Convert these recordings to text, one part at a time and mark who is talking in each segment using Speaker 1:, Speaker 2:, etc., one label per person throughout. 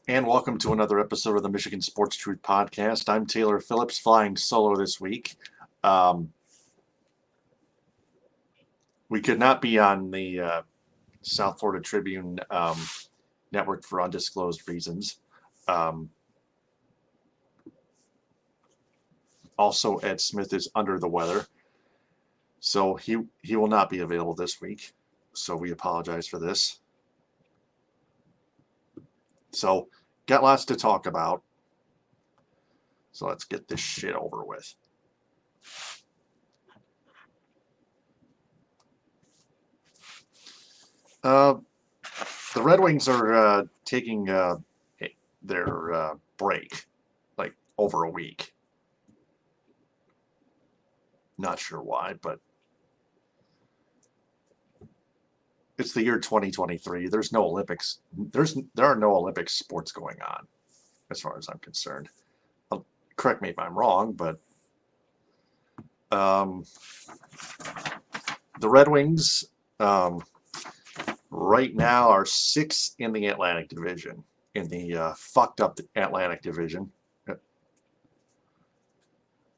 Speaker 1: And welcome to another episode of the Michigan Sports Truth Podcast. I'm Taylor Phillips, flying solo this week. Um, we could not be on the South Florida Tribune network for undisclosed reasons. Um, also, Ed Smith is under the weather, so he will not be available this week. So we apologize for this. So got lots to talk about. So let's get this shit over with. Uh, the Red Wings are taking their break, like over a week. Not sure why, but it's the year 2023. There's no Olympics. There are no Olympic sports going on, as far as I'm concerned. Correct me if I'm wrong, but um, the Red Wings right now are 6th in the Atlantic Division, in the fucked up Atlantic Division.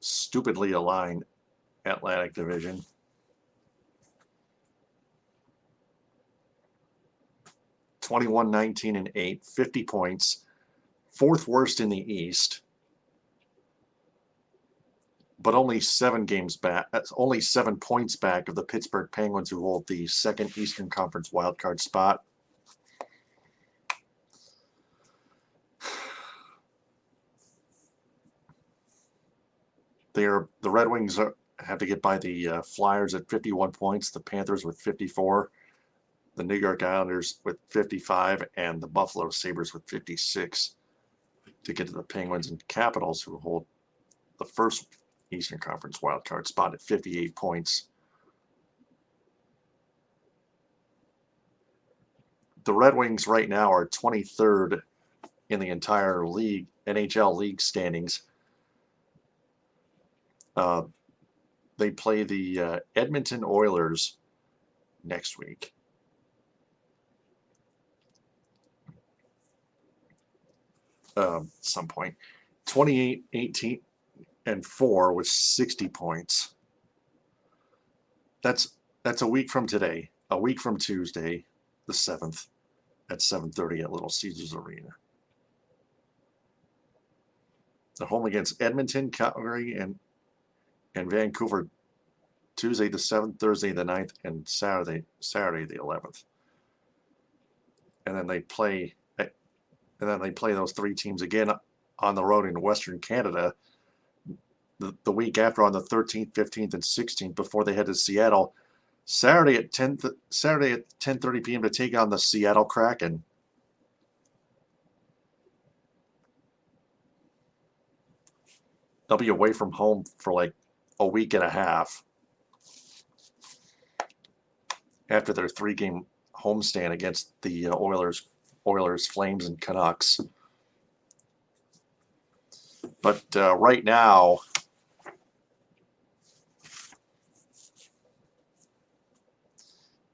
Speaker 1: Stupidly aligned Atlantic Division. (21, 19, and 8), 50 points, 4th worst in the East, but only 7 games back. That's only 7 points back of the Pittsburgh Penguins, who hold the 2nd Eastern Conference wildcard spot. The Red Wings have to get by the Flyers at 51 points, the Panthers with 54, the New York Islanders with 55, and the Buffalo Sabres with 56 to get to the Penguins and Capitals, who hold the 1st Eastern Conference wildcard spot at 58 points. The Red Wings right now are 23rd in the entire league, NHL league standings. They play the Edmonton Oilers next week. Some point. 28, 18, and 4 with 60 points. That's a week from today. A week from Tuesday, the 7th, at 7:30 at Little Caesars Arena. They're home against Edmonton, Calgary, and Vancouver Tuesday the 7th, Thursday the 9th, and Saturday the 11th. And then they play those 3 teams again on the road in Western Canada the week after, on the 13th, 15th, and 16th, before they head to Seattle Saturday at 10:30 p.m. to take on the Seattle Kraken. They'll be away from home for like a week and a half after their 3-game homestand against the Oilers, Flames, and Canucks. But right now,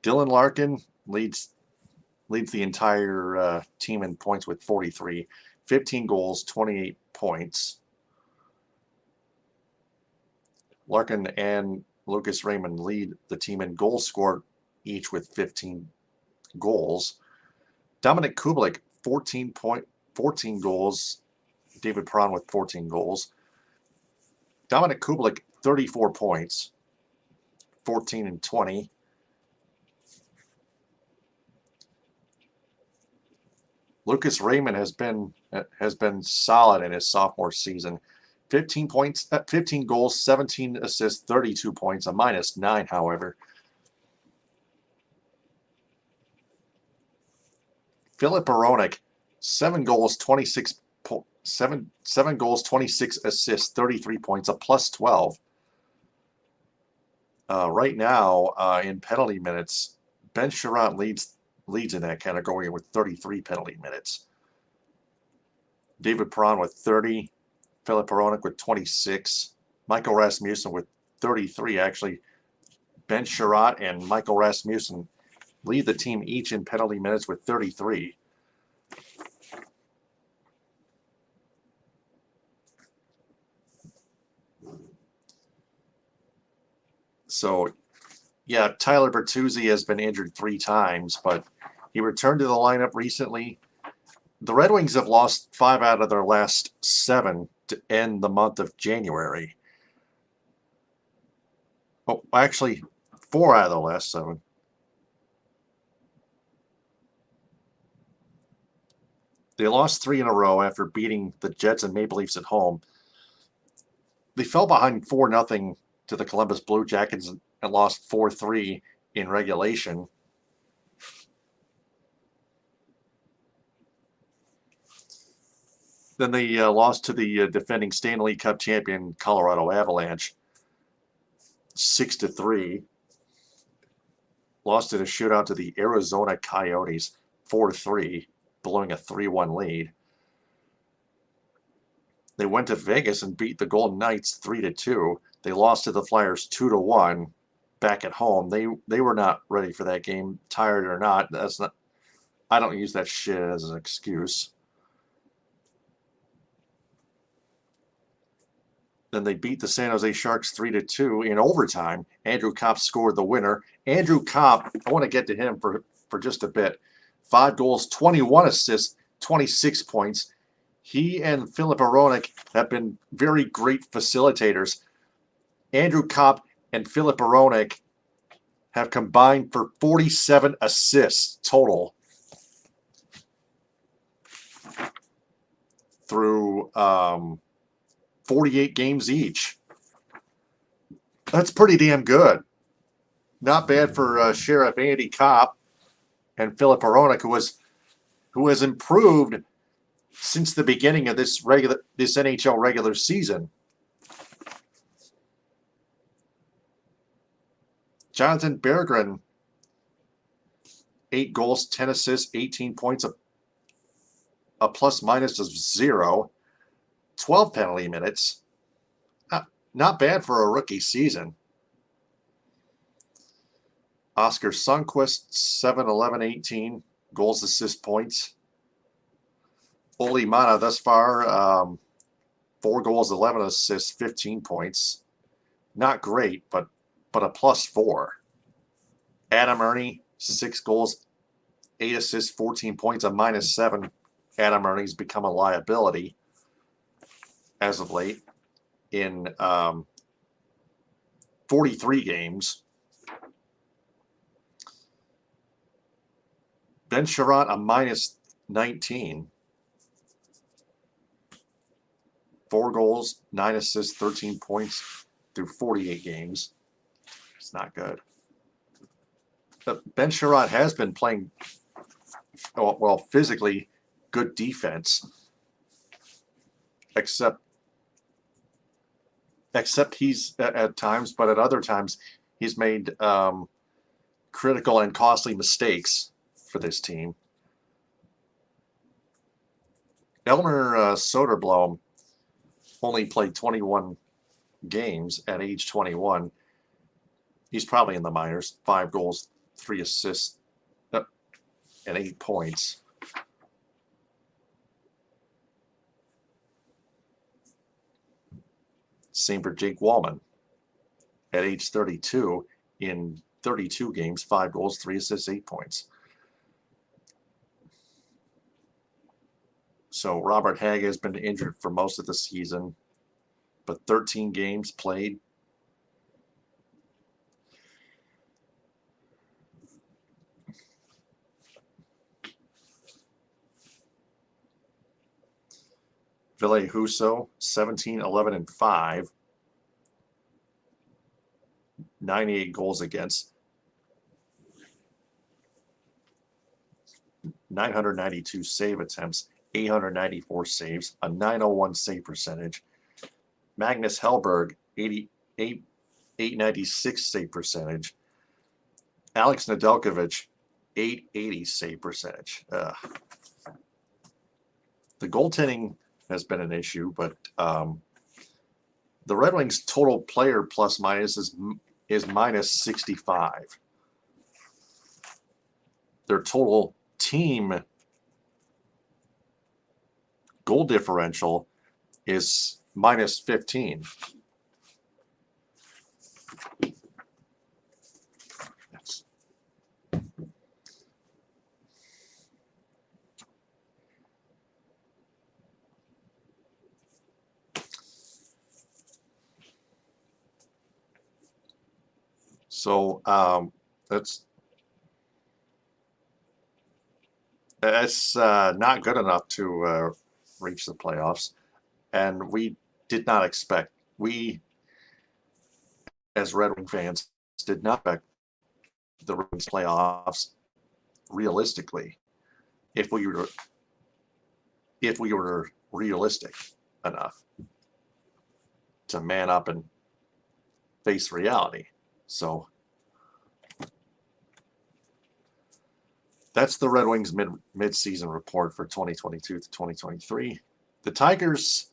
Speaker 1: Dylan Larkin leads the entire team in points with 43, 15 goals, 28 points. Larkin and Lucas Raymond lead the team in goals scored, each with 15 goals. Dominic Kubalik, 14 goals. David Perron with 14 goals. Dominic Kubalik, 34 points, 14 and 20. Lucas Raymond has been solid in his sophomore season. 15 points, 15 goals, 17 assists, 32 points, a -9, however. Philip Hronek, 7 goals, 26 assists, 33 points, a +12. Right now, in penalty minutes, Ben Sherratt leads in that category with 33 penalty minutes. David Perron with 30, Philip Hronek with 26, Michael Rasmussen with 33. Actually, Ben Sherratt and Michael Rasmussen lead the team each in penalty minutes with 33. So, yeah, Tyler Bertuzzi has been injured 3 times, but he returned to the lineup recently. The Red Wings have lost 5 out of their last 7 to end the month of January. Oh, actually, 4 out of the last 7. They lost 3 in a row after beating the Jets and Maple Leafs at home. They fell behind 4-0 to the Columbus Blue Jackets and lost 4-3 in regulation. Then they lost to the defending Stanley Cup champion Colorado Avalanche 6-3. Lost in a shootout to the Arizona Coyotes 4-3, blowing a 3-1 lead. They went to Vegas and beat the Golden Knights 3-2. They lost to the Flyers 2-1 back at home. They were not ready for that game, tired or not. That's not. I don't use that shit as an excuse. Then they beat the San Jose Sharks 3-2 in overtime. Andrew Kopp scored the winner. Andrew Kopp, I want to get to him for just a bit. 5 goals, 21 assists, 26 points. He and Filip Hronek have been very great facilitators. Andrew Kopp and Filip Hronek have combined for 47 assists total through 48 games each. That's pretty damn good. Not bad for Sheriff Andy Kopp and Filip Hronek, who has improved since the beginning of this NHL regular season. Jonathan Berggren, 8 goals, 10 assists, 18 points, a plus-minus of 0, 12 penalty minutes. Not bad for a rookie season. Oscar Sundqvist, 7, 11, 18 goals, assists, points. Olli Mana thus far, 4 goals, 11 assists, 15 points. Not great, but a +4. Adam Ernie, 6 goals, 8 assists, 14 points, a -7. Adam Ernie's become a liability as of late in 43 games. Ben Sherratt, a -19. 4 goals, 9 assists, 13 points through 48 games. It's not good. But Ben Sherratt has been playing, well, physically good defense. Except he's at times, but at other times he's made critical and costly mistakes for this team. Elmer Soderblom only played 21 games at age 21. He's probably in the minors. 5 goals, 3 assists, and 8 points. Same for Jake Wallman at age 32 in 32 games, 5 goals, 3 assists, 8 points. So Robert Hagg has been injured for most of the season, but 13 games played. Ville Husso, 17, 11, and 5. 98 goals against. 992 save attempts, 894 saves, a 901 save percentage. Magnus Hellberg, 896 save percentage. Alex Nedeljkovic, 880 save percentage. The goaltending has been an issue, but the Red Wings' total player plus-minus is -65. Their total team goal differential is -15. So that's not good enough to reach the playoffs, and we did not expect. We, as Red Wing fans, did not expect the Red Wings playoffs realistically. If we were realistic enough to man up and face reality. So that's the Red Wings mid-season report for 2022 to 2023. The Tigers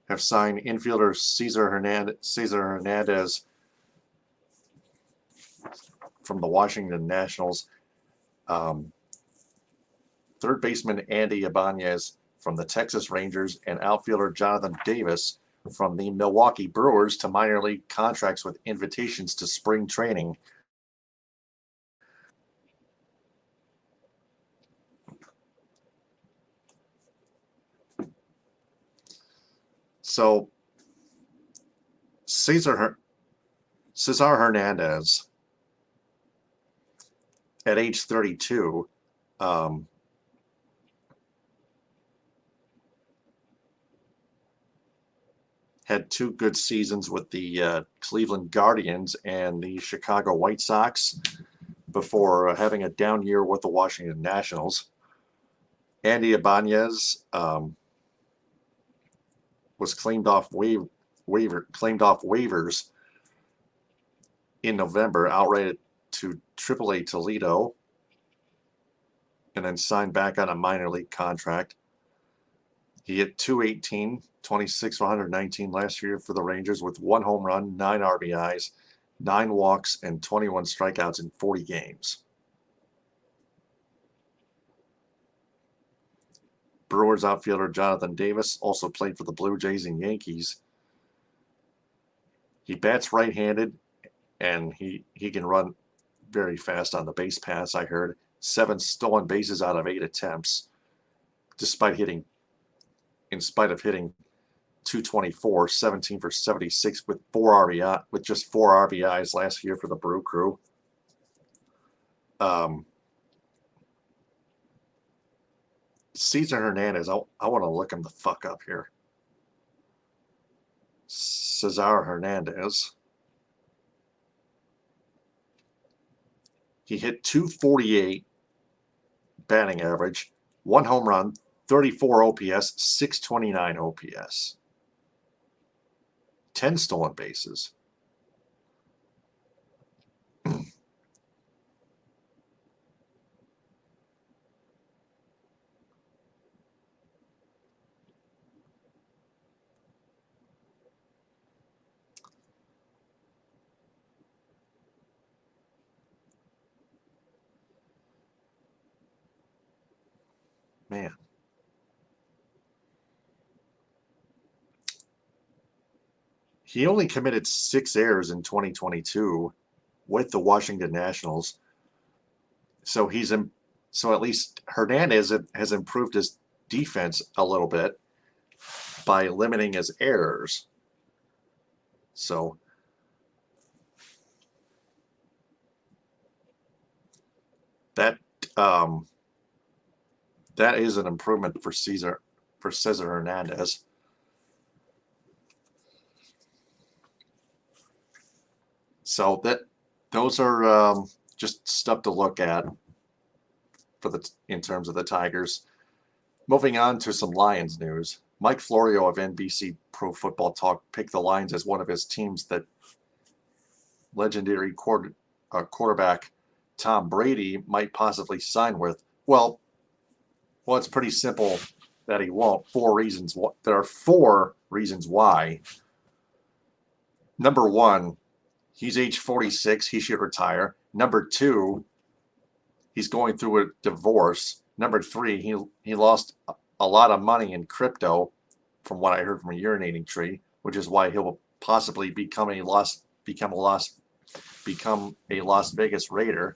Speaker 1: have signed infielder Cesar Hernandez from the Washington Nationals, third baseman Andy Ibanez from the Texas Rangers, and outfielder Jonathan Davis from the Milwaukee Brewers to minor league contracts with invitations to spring training. So Cesar Hernandez, at age 32, had two good seasons with the Cleveland Guardians and the Chicago White Sox before having a down year with the Washington Nationals. Andy Ibanez was claimed off waivers in November, outrighted to AAA Toledo, and then signed back on a minor league contract. He hit .218, 26 for 119 last year for the Rangers with 1 home run, 9 RBIs, 9 walks, and 21 strikeouts in 40 games. Brewers outfielder Jonathan Davis also played for the Blue Jays and Yankees. He bats right-handed, and he can run very fast on the base paths, I heard. 7 stolen bases out of 8 attempts, in spite of hitting .224, 17 for 76 with just 4 RBIs last year for the Brew Crew. Cesar Hernandez, I want to look him the fuck up here. Cesar Hernandez. He hit .248 batting average, 1 home run, 34 OPS, 629 OPS. 10 stolen bases. Man. He only committed 6 errors in 2022 with the Washington Nationals. So at least Hernandez has improved his defense a little bit by limiting his errors. So that is an improvement for Cesar Hernandez. So those are just stuff to look at in terms of the Tigers. Moving on to some Lions news. Mike Florio of NBC Pro Football Talk picked the Lions as one of his teams that legendary quarterback Tom Brady might possibly sign with. Well, it's pretty simple that he won't. 4 reasons. There are 4 reasons why. Number 1, he's age 46. He should retire. Number 2, he's going through a divorce. Number 3, he lost a lot of money in crypto, from what I heard from a urinating tree, which is why he'll possibly become a Las Vegas Raider.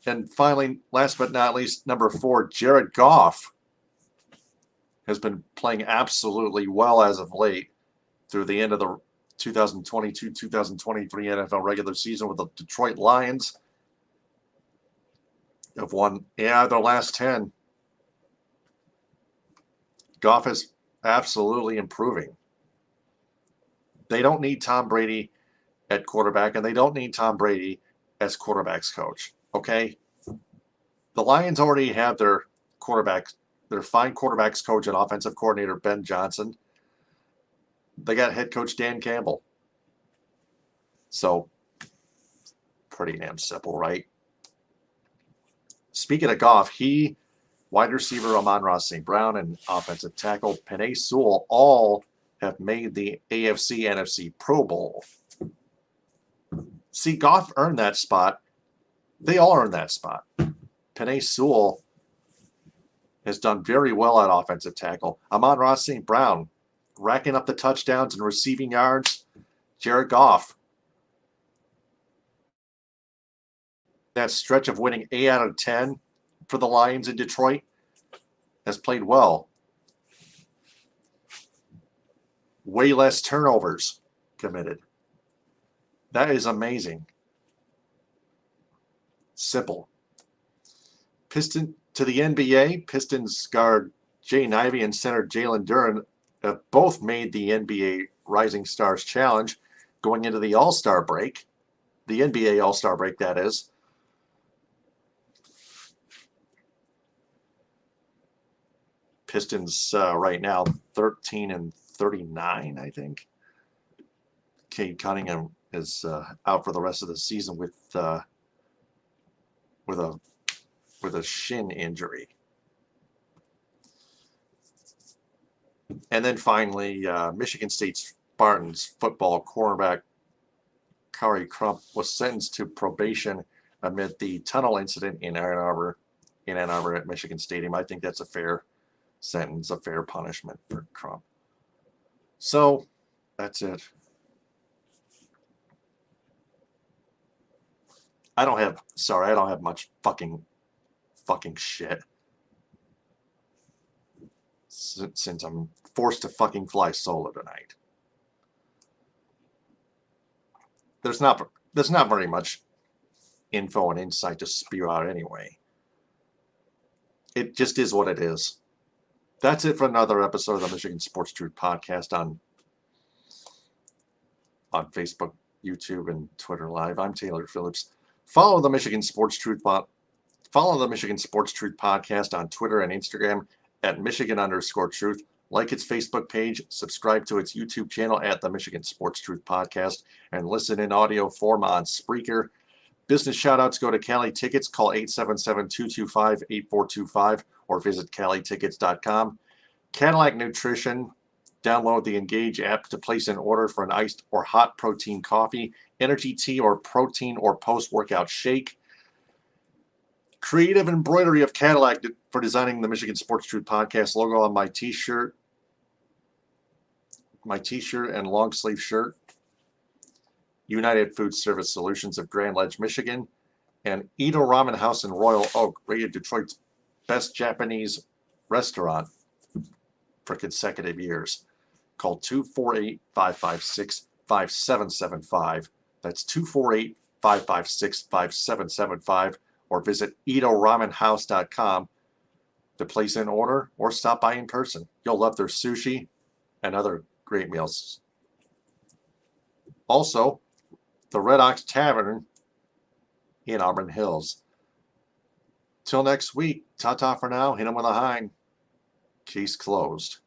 Speaker 1: And finally, last but not least, number 4, Jared Goff has been playing absolutely well as of late through the end of 2022-2023 NFL regular season with the Detroit Lions. Have won, their last 10. Goff is absolutely improving. They don't need Tom Brady at quarterback, and they don't need Tom Brady as quarterback's coach. Okay? The Lions already have their fine quarterbacks coach and offensive coordinator, Ben Johnson. They got head coach Dan Campbell. So, pretty damn simple, right? Speaking of Goff, wide receiver Amon-Ra St. Brown, and offensive tackle Penei Sewell all have made the AFC NFC Pro Bowl. See, Goff earned that spot. They all earned that spot. Penei Sewell has done very well at offensive tackle. Amon-Ra St. Brown racking up the touchdowns and receiving yards. Jared Goff, that stretch of winning 8 out of 10 for the Lions in Detroit, has played well. Way less turnovers committed. That is amazing. Simple. To the NBA, Pistons guard Jay Nivey and center Jalen Duren have both made the NBA Rising Stars Challenge going into the All-Star break. The NBA All-Star break, that is. Pistons right now 13-39, I think. Cade Cunningham is out for the rest of the season with a shin injury. And then finally, Michigan State Spartans football cornerback Kari Crump was sentenced to probation amid the tunnel incident in Ann Arbor at Michigan Stadium. I think that's a fair sentence, a fair punishment for Crump. So that's it. I don't have much fucking shit. Since I'm forced to fucking fly solo tonight. There's not very much info and insight to spew out anyway. It just is what it is. That's it for another episode of the Michigan Sports Truth Podcast on Facebook, YouTube, and Twitter Live. I'm Taylor Phillips. Follow the Michigan Sports Truth Podcast on Twitter and Instagram at Michigan_Truth. Like its Facebook page, subscribe to its YouTube channel at the Michigan Sports Truth Podcast, and listen in audio form on Spreaker. Business shoutouts go to Cali Tickets. Call 877-225-8425 or visit CaliTickets.com. Cadillac Nutrition. Download the Engage app to place an order for an iced or hot protein coffee, energy tea, or protein or post-workout shake. Creative embroidery of Cadillac for designing the Michigan Sports Truth Podcast logo on my t-shirt and long sleeve shirt. United Food Service Solutions of Grand Ledge, Michigan, and Edo Ramen House in Royal Oak, rated Detroit's best Japanese restaurant for consecutive years. Call 248-556-5775. That's 248-556-5775. Or visit EdoRamenHouse.com to place an order or stop by in person. You'll love their sushi and other great meals. Also, the Red Ox Tavern in Auburn Hills. Till next week, ta-ta for now. Hit 'em with a hind. Case closed.